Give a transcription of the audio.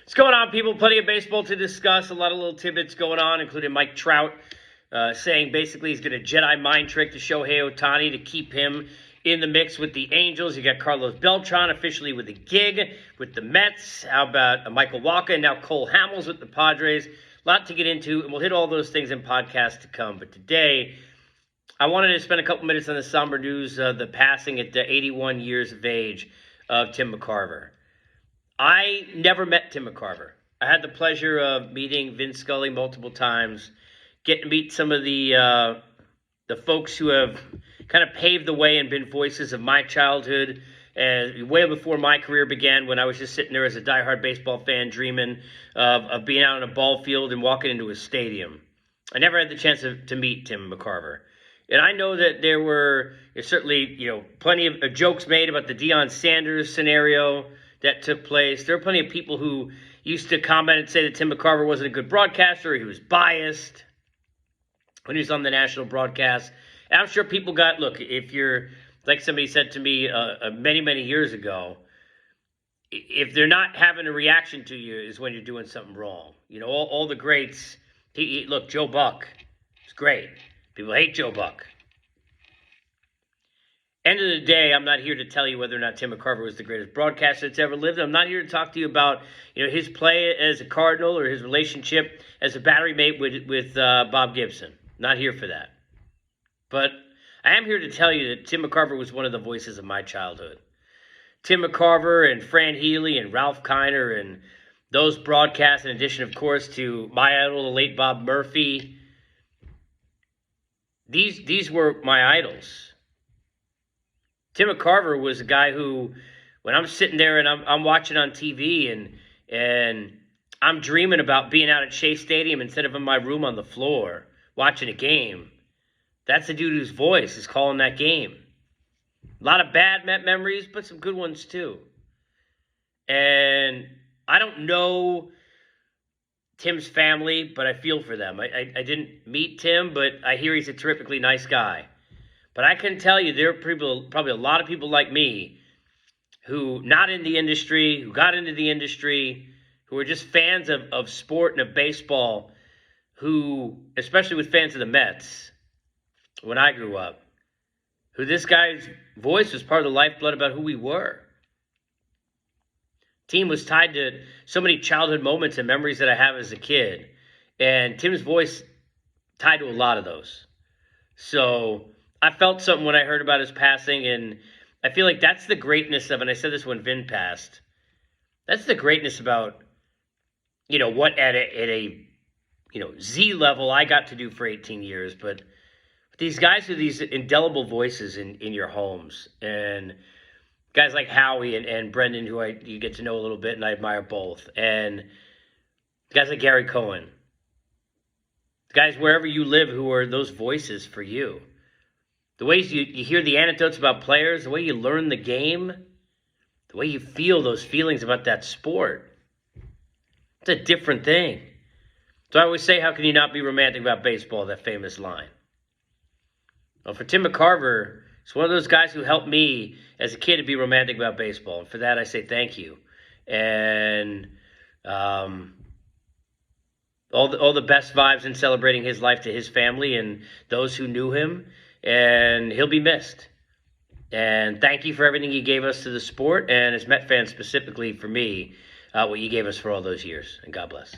What's going on, people? Plenty of baseball to discuss. A lot of little tidbits going on, including Mike Trout saying basically he's going to Jedi mind trick to Shohei Ohtani to keep him in the mix with the Angels. You got Carlos Beltran officially with a gig with the Mets. How about Michael Wacha and now Cole Hamels with the Padres? A lot to get into, and we'll hit all those things in podcasts to come. But today, I wanted to spend a couple minutes on the somber news, the passing at 81 years of age of Tim McCarver. I never met Tim McCarver. I had the pleasure of meeting Vince Scully multiple times, getting to meet some of the folks who have kind of paved the way and been voices of my childhood, and way before my career began, when I was just sitting there as a diehard baseball fan dreaming of being out on a ball field and walking into a stadium. I never had the chance to meet Tim McCarver. And I know that there were certainly, plenty of jokes made about the Deion Sanders scenario that took place. There were plenty of people who used to comment and say that Tim McCarver wasn't a good broadcaster, he was biased when he was on the national broadcast. And I'm sure people look, if you're, like somebody said to me many, many years ago, if they're not having a reaction to you is when you're doing something wrong. All the greats, look, Joe Buck is great. People hate Joe Buck. End of the day, I'm not here to tell you whether or not Tim McCarver was the greatest broadcaster that's ever lived. I'm not here to talk to you about his play as a Cardinal or his relationship as a battery mate with Bob Gibson. Not here for that. But I am here to tell you that Tim McCarver was one of the voices of my childhood. Tim McCarver and Fran Healy and Ralph Kiner and those broadcasts, in addition, of course, to my idol, the late Bob Murphy. These were my idols. Tim McCarver was a guy who, when I'm sitting there and I'm watching on TV and I'm dreaming about being out at Shea Stadium instead of in my room on the floor watching a game, that's the dude whose voice is calling that game. A lot of bad Met memories, but some good ones too. And I don't know Tim's family, but I feel for them. I didn't meet Tim, but I hear he's a terrifically nice guy. But I can tell you there are probably a lot of people like me who not in the industry, who got into the industry, who are just fans of sport and of baseball, who, especially with fans of the Mets, when I grew up, who this guy's voice was part of the lifeblood about who we were. Team was tied to so many childhood moments and memories that I have as a kid. And Tim's voice tied to a lot of those. So I felt something when I heard about his passing, and I feel like that's the greatness of, and I said this when Vin passed, that's the greatness about, what at a Z level I got to do for 18 years, but these guys are these indelible voices in your homes, and guys like Howie and Brendan, who you get to know a little bit, and I admire both, and guys like Gary Cohen, guys wherever you live who are those voices for you. The ways you hear the anecdotes about players, the way you learn the game, the way you feel those feelings about that sport. It's a different thing. So I always say, how can you not be romantic about baseball, that famous line? Well, for Tim McCarver, it's one of those guys who helped me as a kid to be romantic about baseball. And for that, I say thank you. And all the best vibes in celebrating his life to his family and those who knew him. And he'll be missed. And thank you for everything you gave us to the sport, and as Met fans specifically for me, what you gave us for all those years. And God bless.